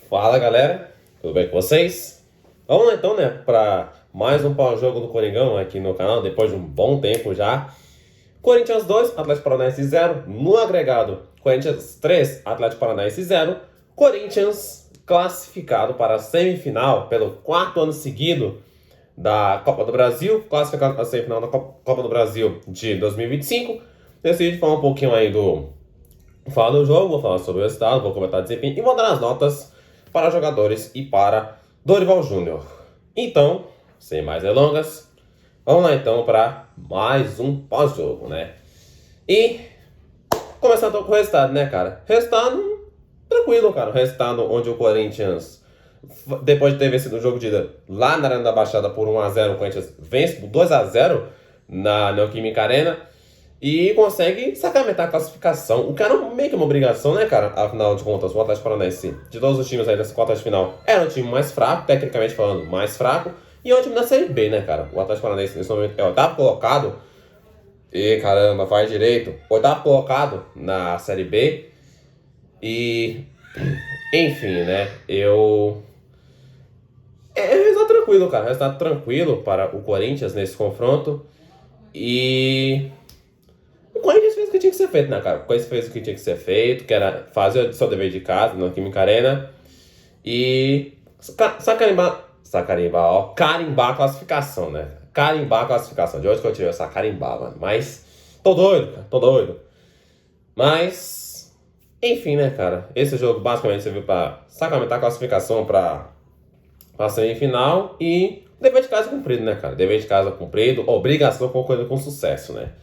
Fala galera, tudo bem com vocês? Vamos lá então, né, para mais um pós-jogo do Coringão aqui no canal, depois de um bom tempo já. Corinthians 2, Atlético Paranaense 0, no agregado Corinthians 3, Atlético Paranaense 0. Corinthians classificado para a semifinal pelo quarto ano seguido da Copa do Brasil, classificado para a semifinal da Copa do Brasil de 2025. Decidi falar um pouquinho aí falar do jogo, vou falar sobre o resultado, vou comentar desempenho e vou dar as notas para jogadores e para Dorival Júnior. Então, sem mais delongas, vamos lá então para mais um pós-jogo, né? E começar então com o resultado, né, cara? Resultado tranquilo, cara. O resultado onde o Corinthians, depois de ter vencido o jogo de ida lá na Arena da Baixada por 1-0, o Corinthians vence por 2-0 na Neoquímica Arena e consegue sacramentar a classificação. O que era meio que uma obrigação, né, cara? Afinal de contas, o Atlético Paranaense, de todos os times aí dessa quarta de final, era o time mais fraco, tecnicamente falando, mais fraco. E é o time da Série B, né, cara? O Atlético Paranaense, nesse momento, é o oitavo colocado. E, caramba, faz direito. Oitavo colocado na Série B. E, enfim, né, resultado tranquilo, cara. Resultado tranquilo para o Corinthians nesse confronto. E o Corinthians fez o que tinha que ser feito, né, cara? O Corinthians fez o que tinha que ser feito, que era fazer o seu dever de casa na Química Arena e carimbar a classificação, né? Carimbar a classificação. De onde que eu tirei essa carimbar, mano? Mas tô doido, cara, tô doido. Mas, enfim, né, cara? Esse jogo basicamente serviu pra sacramentar a classificação pra semifinal e dever de casa cumprido, né, cara? Dever de casa cumprido, obrigação concluída com sucesso, né?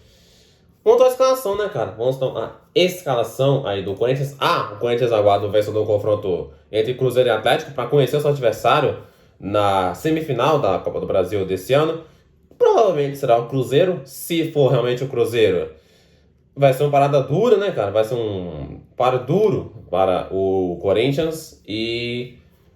Vamos a escalação, né, cara? Vamos então a escalação aí do Corinthians. O Corinthians aguarda o vencedor do confronto entre Cruzeiro e Atlético para conhecer o seu adversário na semifinal da Copa do Brasil desse ano. Provavelmente será o Cruzeiro, se for realmente o Cruzeiro. Vai ser uma parada dura, né, cara? Vai ser um paro duro para o Corinthians.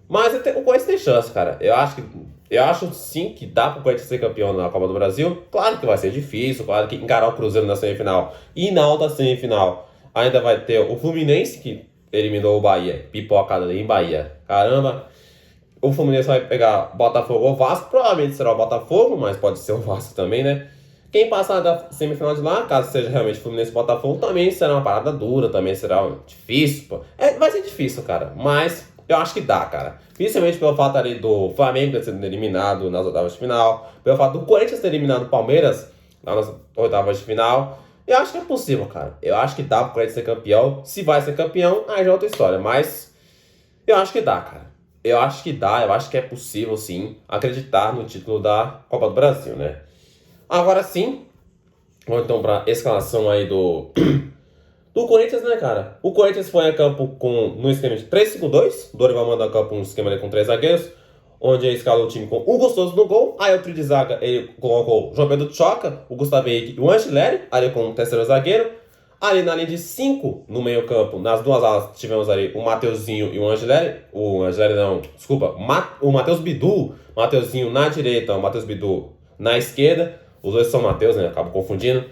Mas o Corinthians tem chance, cara. Eu acho sim que dá pro Corinthians ser campeão na Copa do Brasil. Claro que vai ser difícil, claro que encarar o Cruzeiro na semifinal. E na outra semifinal ainda vai ter o Fluminense, que eliminou o Bahia, pipocada ali em Bahia. Caramba, o Fluminense vai pegar Botafogo ou Vasco. Provavelmente será o Botafogo, mas pode ser o Vasco também, né? Quem passar da semifinal de lá, caso seja realmente Fluminense e Botafogo, também será uma parada dura, também será difícil, pô. Vai ser difícil, cara, mas eu acho que dá, cara. Principalmente pelo fato ali do Flamengo ter sido eliminado nas oitavas de final, pelo fato do Corinthians ter eliminado o Palmeiras lá nas oitavas de final. Eu acho que é possível, cara. Eu acho que dá pro Corinthians ser campeão. Se vai ser campeão, aí já é outra história, mas eu acho que dá, cara. Eu acho que dá, eu acho que é possível, sim, acreditar no título da Copa do Brasil, né? Agora sim, vamos então para a escalação aí do Corinthians, né, cara? O Corinthians foi a campo no esquema de 3-5-2. O Dorival manda a campo um esquema ali com 3 zagueiros, onde ele escalou o time com o Gustoso no gol. Aí o trio de zaga, ele colocou o João Pedro Choca, o Gustavo Henrique e o Angileri, ali com o terceiro zagueiro. Ali na linha de 5, no meio campo, nas duas alas, tivemos ali o Mateuzinho e o Angileri. O Angileri não, desculpa, o Matheus Bidu. Mateuzinho na direita, o Matheus Bidu na esquerda. Os dois são Matheus, né? Acabo confundindo.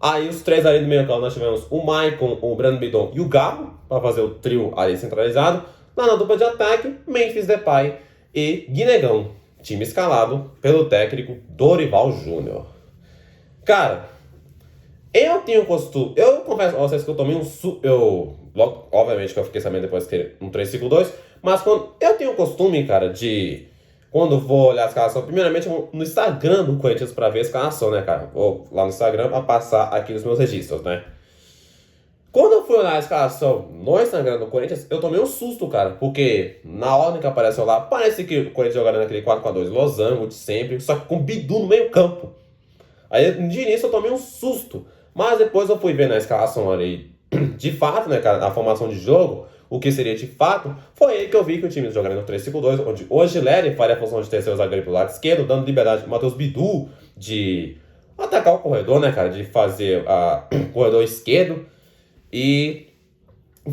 Aí os três ali do meio campo nós tivemos o Maicon, o Breno Bidon e o Garro, para fazer o trio ali centralizado. Lá na dupla de ataque, Memphis Depay e Guinegão. Time escalado pelo técnico Dorival Júnior. Cara, eu tenho costume... Eu confesso a vocês que eu tomei obviamente que eu fiquei sabendo depois que um 3-5-2, mas eu tenho o costume, cara, de... Quando vou olhar a escalação, primeiramente eu vou no Instagram do Corinthians pra ver a escalação, né, cara? Vou lá no Instagram pra passar aqui os meus registros, né? Quando eu fui olhar a escalação no Instagram do Corinthians, eu tomei um susto, cara. Porque na ordem que apareceu lá, parece que o Corinthians jogaria naquele 4-4-2 losango de sempre, só que com Bidu no meio campo. Aí de início eu tomei um susto. Mas depois eu fui ver na escalação ali, de fato, né, cara, a formação de jogo... O que seria de fato, foi aí que eu vi que o time jogaria no 3-5-2, onde o Angileri faria a função de terceiro zagueiro pelo lado esquerdo, dando liberdade para o Matheus Bidu de atacar o corredor, né, cara, de fazer o corredor esquerdo. E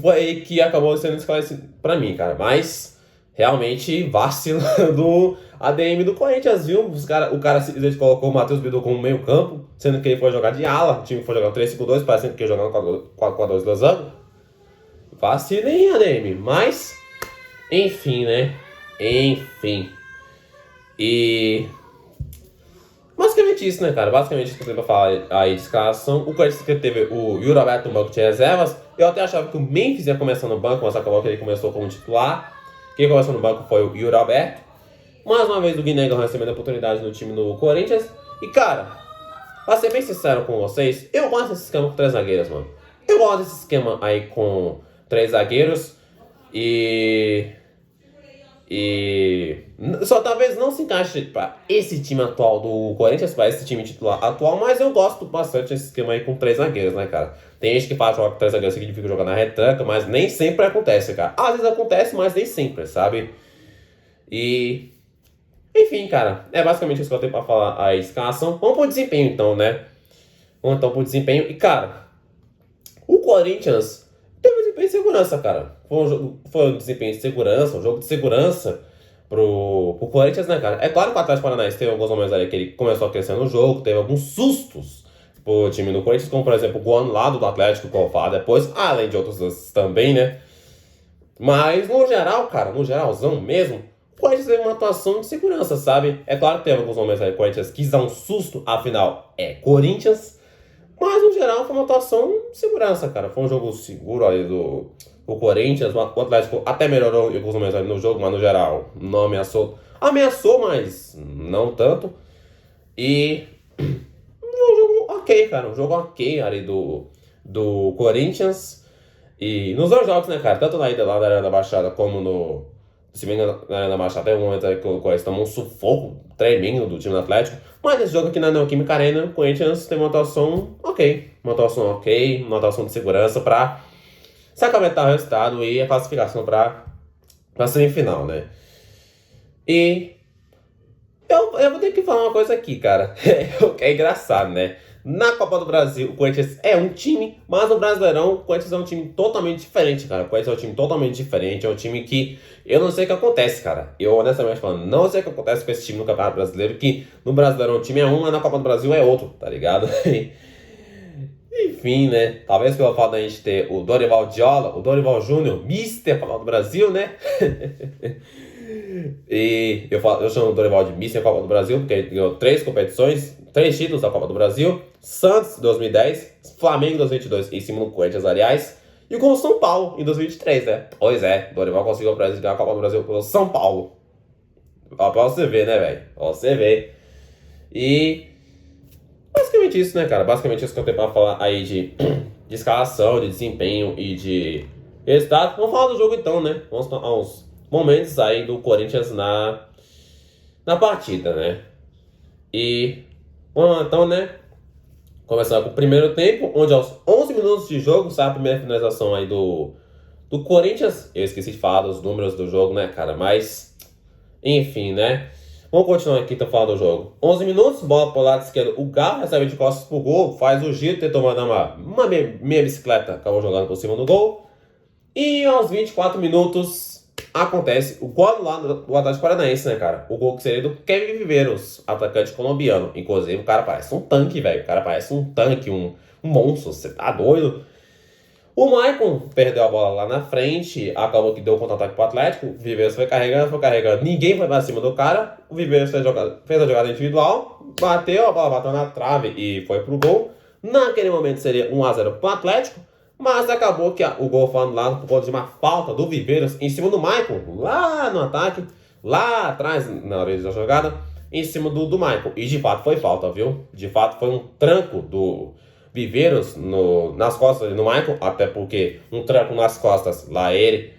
foi aí que acabou sendo esclarecido para mim, cara. Mas realmente vacilo do ADM do Corinthians, viu? O cara simplesmente colocou o Matheus Bidu como meio campo, sendo que ele foi jogar de ala, o time foi jogar no 3-5-2, parecendo que ia jogar no 4-4-2 losango. Vacilem, ADM, mas Enfim, né? Enfim. E basicamente isso, né, cara? Basicamente isso que eu tenho pra falar aí de escalação. O Corinthians que teve o Yuri Alberto no banco de reservas. Eu até achava que o Memphis ia começar no banco, mas acabou que ele começou como titular. Quem começou no banco foi o Yuri Alberto. Mais uma vez o Guinegão recebendo a oportunidade no time do Corinthians. E, cara, pra ser bem sincero com vocês, eu gosto desse esquema com 3 zagueiros, mano. Eu gosto desse esquema aí com 3 zagueiros. E só talvez não se encaixe para esse time atual do Corinthians, para esse time titular atual, mas eu gosto bastante desse esquema aí com 3 zagueiros, né, cara? Tem gente que fala que jogar com 3 zagueiros significa jogar na retranca, mas nem sempre acontece, cara. Às vezes acontece, mas nem sempre, sabe? E enfim, cara, é basicamente isso que eu tenho pra falar a escalação. Vamos pro desempenho então, né? Vamos então pro desempenho. E, cara, o Corinthians teve um desempenho de segurança, cara. Foi um desempenho de segurança, um jogo de segurança pro Corinthians, né, cara? É claro que o Atlético Paranaense teve alguns momentos ali que ele começou a crescer no jogo, teve alguns sustos pro time do Corinthians, como por exemplo o gol anulado do Atlético, que eu vou falar depois, além de outros lances também, né? Mas no geral, cara, no geralzão mesmo, o Corinthians teve uma atuação de segurança, sabe? É claro que teve alguns momentos aí que o Corinthians quis dar um susto, afinal é Corinthians. Mas, no geral, foi uma atuação de segurança, cara. Foi um jogo seguro ali do Corinthians. O Atlético até melhorou em alguns momentos ali no jogo, mas, no geral, não ameaçou. Ameaçou, mas não tanto. E um jogo ok, cara. Um jogo ok ali do Corinthians. E nos dois jogos, né, cara? Tanto na ida lá da Arena da Baixada como no... Se bem que na Arena da Baixada tem um momento aí que o Corinthians tomou um sufoco tremendo do time do Atlético. Mas nesse jogo aqui na Neoquímica Arena, o Corinthians tem uma atuação ok. Uma atuação ok, uma atuação de segurança pra sacramentar o resultado e a classificação pra semifinal, né? E eu vou ter que falar uma coisa aqui, cara. É engraçado, né? Na Copa do Brasil, o Corinthians é um time, mas no Brasileirão, o Corinthians é um time totalmente diferente, cara. O Corinthians é um time totalmente diferente, é um time que eu não sei o que acontece, cara. Eu, honestamente falando, não sei o que acontece com esse time no Campeonato Brasileiro, que no Brasileirão o time é um, mas na Copa do Brasil é outro, tá ligado? Enfim, né? Talvez pelo fato da gente ter o Dorival Diola, o Dorival Júnior, Mister Copa do Brasil, né? E eu chamo o Dorival de Mister Copa do Brasil, porque ele ganhou 3 competições, 3 títulos da Copa do Brasil. Santos, 2010, Flamengo, 2022, em cima do Corinthians, aliás. E com o São Paulo, em 2023, né? Pois é, Dorival conseguiu ganhar a Copa do Brasil pelo São Paulo. Ó, pra você ver, né, velho? Pra você ver. E basicamente isso, né, cara? Basicamente isso que eu tenho pra falar aí de escalação, de desempenho e de resultado. Vamos falar do jogo então, né? Vamos falar uns momentos aí do Corinthians na partida, né? E vamos lá, então, né? Começar com o primeiro tempo, onde aos 11 minutos de jogo sai a primeira finalização aí do Corinthians. Eu esqueci de falar dos números do jogo, né, cara? Mas, enfim, né? Vamos continuar aqui, então, falar do jogo. 11 minutos, bola pro lado esquerdo. O Galo recebe de costas pro gol, faz o giro, tentou mandar uma meia bicicleta, acabou jogando por cima do gol. E aos 24 minutos acontece o gol lá do Atlético Paranaense, né, cara? O gol que seria do Kevin Viveiros, atacante colombiano. Inclusive, o cara parece um tanque, velho. O cara parece um tanque, um monstro. Você tá doido? O Maicon perdeu a bola lá na frente, acabou que deu contra-ataque pro Atlético. O Viveiros foi carregando. Ninguém foi pra cima do cara. O Viveiros fez a jogada individual, bateu, a bola bateu na trave e foi pro gol. Naquele momento seria 1-0 pro Atlético. Mas acabou que o gol foi anulado por conta de uma falta do Viveiros em cima do Maicon, lá no ataque, lá atrás, na hora da jogada, em cima do Maicon. E de fato foi falta, viu? De fato foi um tranco do Viveiros nas costas do Maicon, até porque um tranco nas costas, lá ele,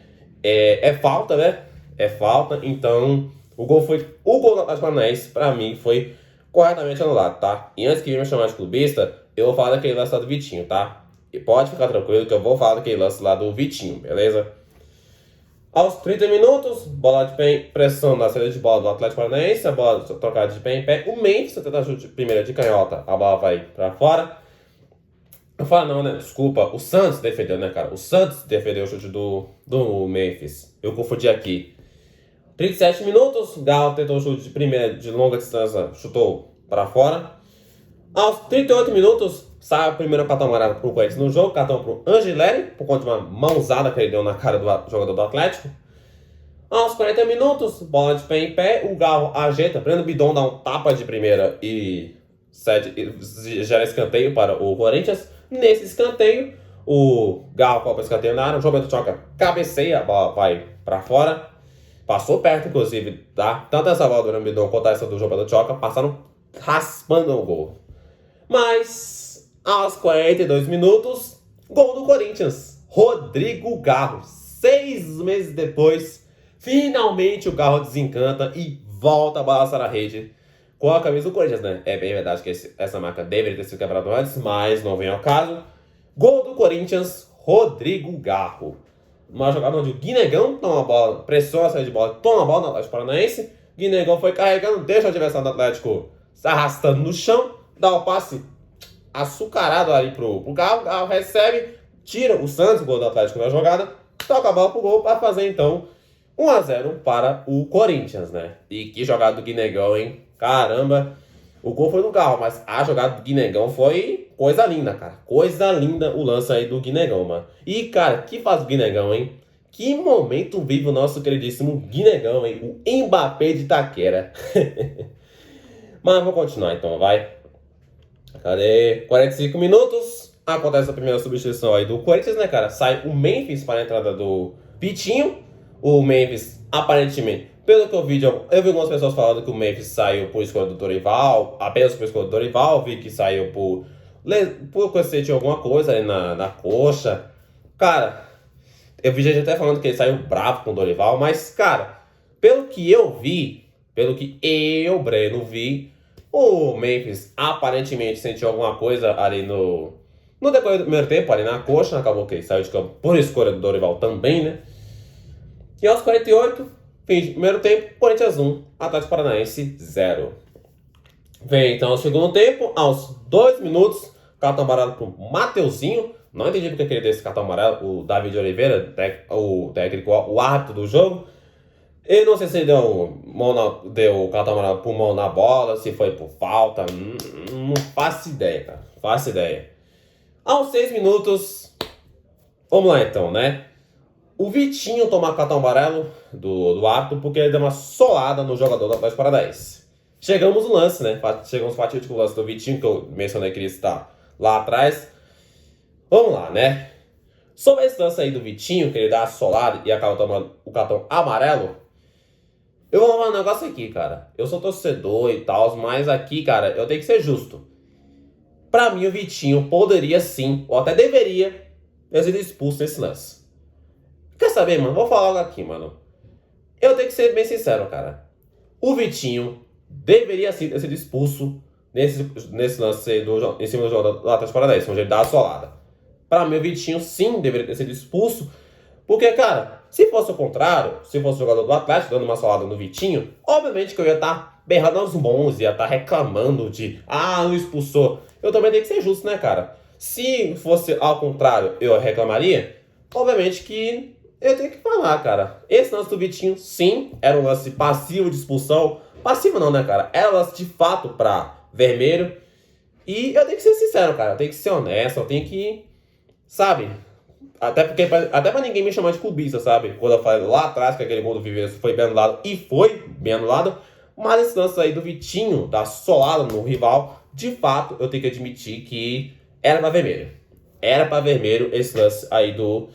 é falta, né? É falta, então o gol do Atlético Paranaense, pra mim, foi corretamente anulado, tá? E antes que me chamar de clubista, eu vou falar daquele lance lá do Vitinho, tá? E pode ficar tranquilo que eu vou falar daquele lance lá do Vitinho, beleza? Aos 30 minutos, bola de pé, pressão na saída de bola do Atlético Paranaense, a bola trocada de pé em pé. O Memphis tenta chute primeira de canhota, a bola vai pra fora. Não fala não, né? Desculpa, o Santos defendeu, né, cara? O Santos defendeu o chute do Memphis. Eu confundi aqui. 37 minutos, Galo tentou o chute de primeira de longa distância, chutou pra fora. Aos 38 minutos, sai a primeira cartão pro Corinthians no jogo, cartão pro Angeleri, por conta de uma mãozada que ele deu na cara do jogador do Atlético. Aos 40 minutos, bola de pé em pé, o Galo ajeita, Breno Bidon dá um tapa de primeira e gera escanteio para o Corinthians. Nesse escanteio, o Galo cobra o escanteio na área, o João Pedro Choca cabeceia, a bola vai para fora. Passou perto, inclusive, tá? Tanto essa bola do Breno Bidon quanto essa do João Pedro Choca passaram raspando o gol. Mas, aos 42 minutos, gol do Corinthians. Rodrigo Garro, 6 meses depois, finalmente o Garro desencanta e volta a balançar a rede com a camisa do Corinthians, né? É bem verdade que essa marca deveria ter sido quebrada antes, mas não vem ao caso. Gol do Corinthians, Rodrigo Garro. Uma jogada onde o Guinegão toma a bola, pressiona a saída de bola, toma a bola no Atlético Paranaense. Guinegão foi carregando, deixa o adversário do Atlético se arrastando no chão, dá o passe açucarado ali pro Garro. O Garro recebe, tira o Santos, gol do Atlético na jogada, toca a bola pro gol para fazer então 1-0 para o Corinthians, né? E que jogada do Guinegão, hein? Caramba, o gol foi do Garro, mas a jogada do Guinegão foi coisa linda, cara. Coisa linda o lance aí do Guinegão, mano. E, cara, que faz o Guinegão, hein? Que momento vive o nosso queridíssimo Guinegão, hein? O Mbappé de Itaquera. Mas vamos continuar então, vai. Cadê? 45 minutos. Acontece a primeira substituição aí do Corinthians, né, cara? Sai o Memphis para a entrada do Vitinho. O Memphis, aparentemente, pelo que eu vi algumas pessoas falando que o Memphis saiu por escolha do Dorival, apenas por escolha do Dorival. Vi que saiu por que tinha alguma coisa ali na coxa. Cara, eu vi gente até falando que ele saiu bravo com o Dorival, mas, cara, pelo que eu vi, pelo que eu, Breno, vi, o Memphis aparentemente sentiu alguma coisa ali no decorrer do primeiro tempo, ali na coxa. Acabou que ele saiu de campo por escolha do Dorival também, né? E aos 48, fim de primeiro tempo, Corinthians 1, Atlético Paranaense 0. Vem então ao segundo tempo, aos 2 minutos, cartão amarelo pro Mateuzinho. Não entendi porque ele deu esse cartão amarelo, o David Oliveira, o técnico, o árbitro do jogo. Eu não sei se ele deu cartão amarelo por mão na bola, se foi por falta. Não faço ideia, cara. Faço ideia. Aos 6 minutos, vamos lá então, né? O Vitinho toma cartão amarelo do árbitro porque ele deu uma solada no jogador do Atlético Paranaense. Chegamos no lance, né? Chegamos no fatídico lance do Vitinho, que eu mencionei que ele está lá atrás. Vamos lá, né? Sobre esse lance aí do Vitinho, que ele dá a solada e acaba tomando o cartão amarelo, eu vou falar um negócio aqui, cara. Eu sou torcedor e tal, mas aqui, cara, eu tenho que ser justo. Pra mim, o Vitinho poderia sim, ou até deveria, ter sido expulso nesse lance. Quer saber, mano? Vou falar algo aqui, mano. Eu tenho que ser bem sincero, cara. O Vitinho deveria sim ter sido expulso nesse lance em cima do jogador do Atlético Paranaense, onde ele dá a solada. Pra mim, o Vitinho sim deveria ter sido expulso. Porque, cara, se fosse o contrário, se fosse o jogador do Atlético dando uma solada no Vitinho, obviamente que eu ia estar berrando aos bons, ia estar reclamando de, não expulsou. Eu também tenho que ser justo, né, cara? Se fosse ao contrário, eu reclamaria, obviamente que eu tenho que falar, cara. Esse lance do Vitinho, sim, era um lance passivo de expulsão. Passivo não, né, cara? Era um lance de fato pra vermelho. E eu tenho que ser sincero, cara. Eu tenho que ser honesto, eu tenho que, sabe? Até pra ninguém me chamar de clubista, sabe? Quando eu falei lá atrás que aquele gol do Vivenço foi bem anulado, e foi bem anulado. Mas esse lance aí do Vitinho, da solada no rival, de fato, eu tenho que admitir que era pra vermelho. Era pra vermelho esse lance aí do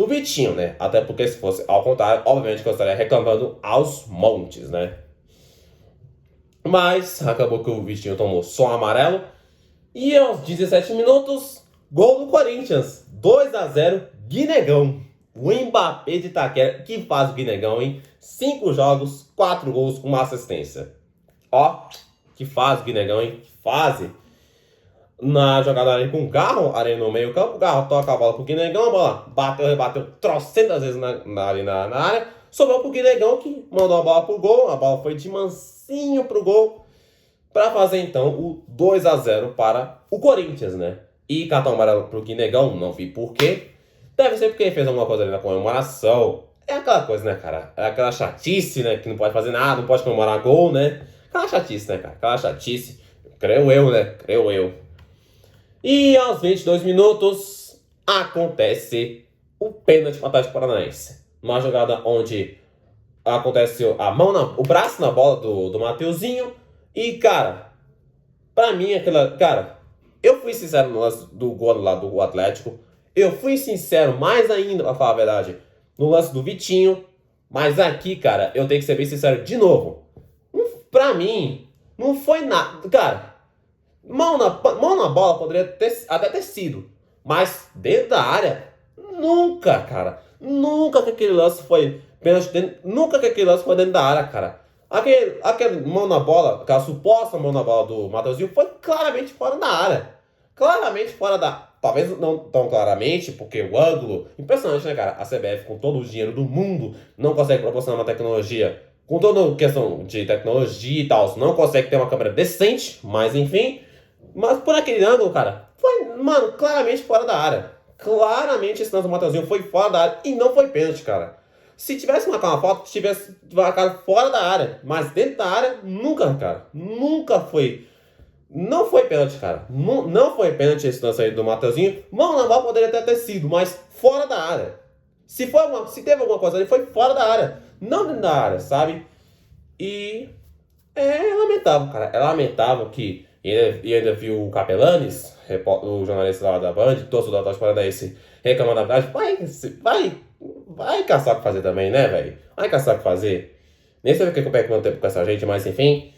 Vitinho, né? Até porque se fosse ao contrário, obviamente que eu estaria reclamando aos montes, né? Mas acabou que o Vitinho tomou só um amarelo. E aos 17 minutos, gol do Corinthians. 2-0, Guinegão. O Mbappé de Itaquera, que faz o Guinegão em 5 jogos, 4 gols, uma assistência. Ó, que faz o Guinegão, hein? Que fase. Na jogada ali com o Garro, ali no meio campo, o Garro toca a bola pro Guinegão, a bola bateu, rebateu trocentas vezes ali na área, sobrou pro Guinegão que mandou a bola pro gol, a bola foi de mansinho pro gol, para fazer então o 2-0 para o Corinthians, né? E cartão amarelo pro Guinegão, não vi por quê, deve ser porque ele fez alguma coisa ali na comemoração, é aquela coisa, né, cara? É aquela chatice, né, que não pode fazer nada, não pode comemorar gol, né? Aquela chatice, né, cara? Aquela chatice, creio eu, né? Creio eu. E aos 22 minutos, acontece o pênalti para o Atlético Paranaense. Uma jogada onde aconteceu o braço na bola do Mateuzinho. E, cara, pra mim, cara, eu fui sincero no lance do gol lá do Atlético. Eu fui sincero mais ainda, pra falar a verdade, no lance do Vitinho. Mas aqui, cara, eu tenho que ser bem sincero de novo. Pra mim, não foi nada. Cara, mão na bola poderia até ter sido. Mas dentro da área, nunca, cara. Nunca que aquele lance foi pênalti. Nunca que aquele lance foi dentro da área, cara. Aquele mão na bola, aquela suposta mão na bola do Mateuzinho foi claramente fora da área. Claramente fora da. Talvez não tão claramente, porque o ângulo. Impressionante, né, cara? A CBF, com todo o dinheiro do mundo, não consegue proporcionar uma tecnologia. Com toda questão de tecnologia e tal, não consegue ter uma câmera decente, mas enfim. Mas por aquele ângulo, cara, foi, mano, claramente fora da área. Claramente esse lance do Mateuzinho foi fora da área e não foi pênalti, cara. Se tivesse marcado uma foto, tivesse marcado fora da área. Mas dentro da área, nunca, cara. Nunca foi. Não foi pênalti, cara. Não foi pênalti esse lance aí do Mateuzinho. Mão na bola poderia até ter sido, mas fora da área. Se teve alguma coisa ali, foi fora da área. Não dentro da área, sabe? E é lamentável, cara. É lamentável que e ainda viu o Capelanes, o jornalista lá da Band, torcedor do Atlético Paranaense, reclamando da verdade. Vai caçar o que fazer também, né, velho? Vai caçar o que fazer. Nem sei o que eu perco meu tempo com essa gente, mas enfim.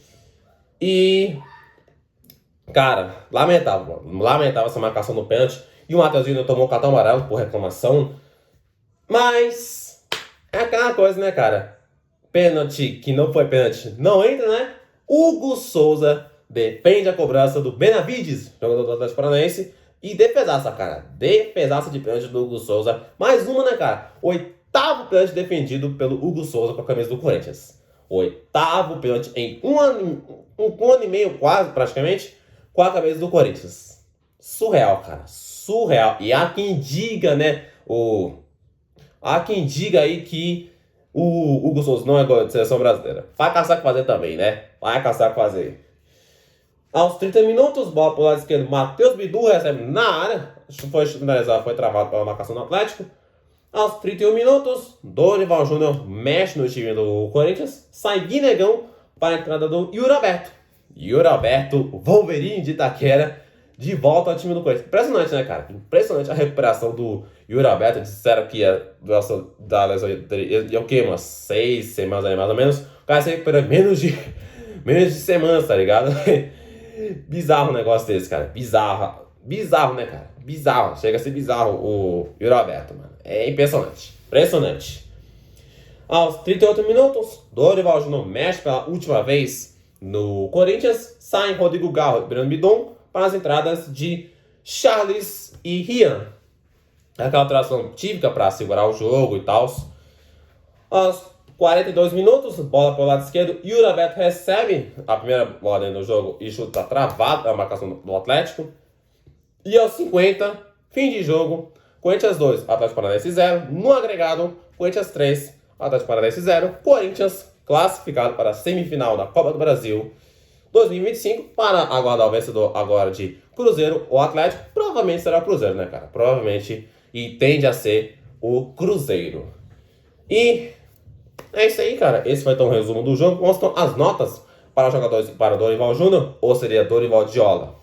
E, cara, lamentável, mano. Lamentável essa marcação no pênalti. E o Mateuzinho tomou cartão amarelo por reclamação. Mas é aquela coisa, né, cara? Pênalti que não foi pênalti não entra, né? Hugo Souza defende a cobrança do Benavides, jogador do Atlético Paranaense. E defesaça, cara. Defesaça de pênalti do Hugo Souza. Mais uma, né, cara? Oitavo pênalti defendido pelo Hugo Souza com a camisa do Corinthians. Oitavo pênalti em um ano e meio, quase, praticamente, com a camisa do Corinthians. Surreal, cara. Surreal. E há quem diga, né? Há quem diga aí que o Hugo Souza não é goleiro de seleção brasileira. Vai caçar o que fazer também, né? Vai caçar o que fazer. Aos 30 minutos, bola pro lado esquerdo, Matheus Bidu recebe na área. Foi finalizado, foi travado pela marcação do Atlético. Aos 31 minutos, Dorival Júnior mexe no time do Corinthians. Sai Guinegão para a entrada do Yuri Alberto. Yuri Alberto, Wolverine de Itaquera, de volta ao time do Corinthians. Impressionante, né, cara? Impressionante a recuperação do Yuri Alberto. Disseram que da lesão ia o quê? Umas 6 semanas aí, mais ou menos. O cara se recuperou menos de semanas, tá ligado? Bizarro um negócio desse, cara. Bizarro, né, cara? Bizarro. Chega a ser bizarro o Yuri Alberto, mano. É impressionante. Impressionante. Aos 38 minutos, Dorival Júnior mexe pela última vez no Corinthians. Saem Rodrigo Garro e Breno Bidon para as entradas de Charles e Rian. Aquela alteração típica para segurar o jogo e tal. Aos 42 minutos, bola pelo lado esquerdo, Yuri Alberto recebe a primeira bola dentro do jogo e chuta travado a marcação do Atlético. E aos 50, fim de jogo, Corinthians 2, Atlético Paranaense 0. No agregado, Corinthians 3, Atlético Paranaense 0. Corinthians classificado para a semifinal da Copa do Brasil 2025 para aguardar o vencedor agora de Cruzeiro ou Atlético. Provavelmente será o Cruzeiro, né, cara? Provavelmente, e tende a ser o Cruzeiro. E é isso aí, cara. Esse foi então o resumo do jogo. Mostram as notas para os jogadores, para Dorival Júnior, ou seria Dorival Diola.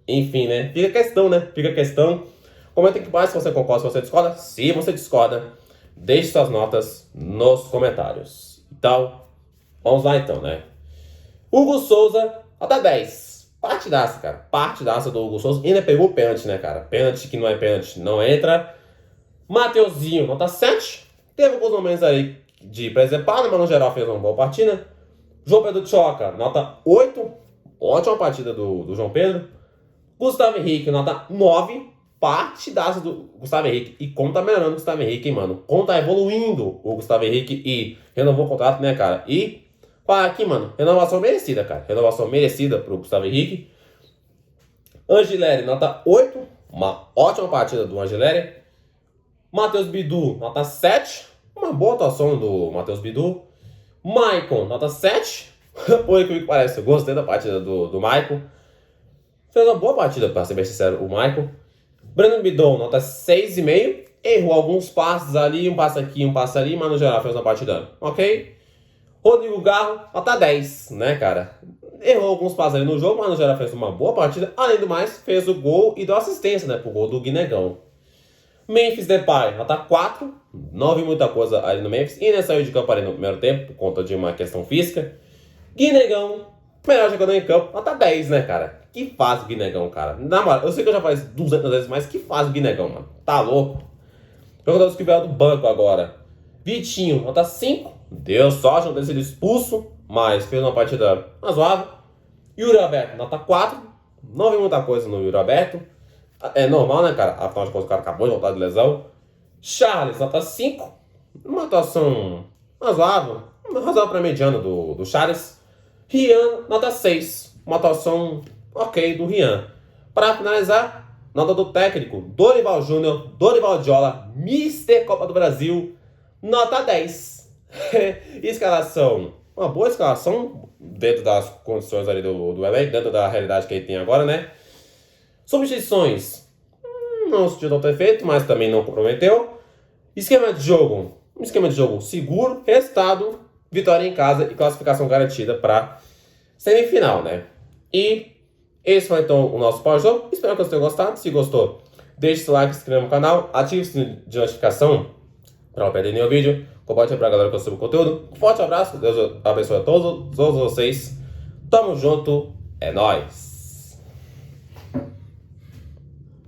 Enfim, né? Fica a questão, né? Fica a questão. Comenta aqui embaixo se você concorda, se você discorda. Se você discorda, deixe suas notas nos comentários. Então, vamos lá então, né? Hugo Souza, nota 10. Partidaça, cara. Partidaça do Hugo Souza. E ainda pegou o pênalti, né, cara? Pênalti que não é pênalti, não entra. Mateuzinho, nota 7. Teve alguns momentos aí de preservado, mas no geral fez uma boa partida. João Pedro Choca, nota 8. Ótima partida do João Pedro. Gustavo Henrique, nota 9. Partidaça do Gustavo Henrique. E como tá melhorando o Gustavo Henrique, hein, mano? Como tá evoluindo o Gustavo Henrique e renovou o contrato, né, cara? E aqui, mano, renovação merecida, cara. Renovação merecida pro Gustavo Henrique. Angileri, nota 8. Uma ótima partida do Angileri. Matheus Bidu, nota 7. Uma boa atuação do Matheus Bidu. Maicon, nota 7. Por que parece, eu gostei da partida do Maicon. Fez uma boa partida, pra ser bem sincero, o Maicon. Breno Bidon, nota 6,5. Errou alguns passes ali, um passe aqui, um passe ali, mas no geral fez uma partida ok. Rodrigo Garro, nota 10, né, cara? Errou alguns passos ali no jogo, mas no geral fez uma boa partida. Além do mais, fez o gol e deu assistência, né, pro gol do Guinegão. Memphis Depay, nota 4. Não vi muita coisa ali no Memphis. E nem saiu de campo ali no primeiro tempo, por conta de uma questão física. Guinegão, melhor jogador em campo, nota 10, né, cara? Que faz o Guinegão, cara? Na moral, eu sei que eu já falei 200 vezes, mas que faz o Guinegão, mano? Tá louco? Jogadores que vieram do banco agora. Vitinho, nota 5. Deu sorte, não ter sido expulso, mas fez uma partida razoável. Yuri Alberto, nota 4. Não vi muita coisa no Yuri Alberto. É normal, né, cara? Afinal de contas, o cara acabou de voltar de lesão. Charles, nota 5. Uma atuação razoável. Razoável para mediana do Charles. Rian, nota 6. Uma atuação ok do Rian. Para finalizar, nota do técnico Dorival Júnior, Dorival Diola, Mister Copa do Brasil, nota 10. Escalação. Uma boa escalação dentro das condições ali do elenco, dentro da realidade que ele tem agora, né? Substituições. Não sentiu tanto efeito, mas também não comprometeu. Esquema de jogo. Um esquema de jogo seguro, resultado, vitória em casa e classificação garantida para semifinal, né? E esse foi então o nosso pós-jogo. Espero que vocês tenham gostado. Se gostou, deixe seu like, se inscreva no canal, ative o sininho de notificação para não perder nenhum vídeo. Compartilhe para a galera que eu subo o conteúdo. Um forte abraço, Deus abençoe a todos vocês. Tamo junto, é nóis!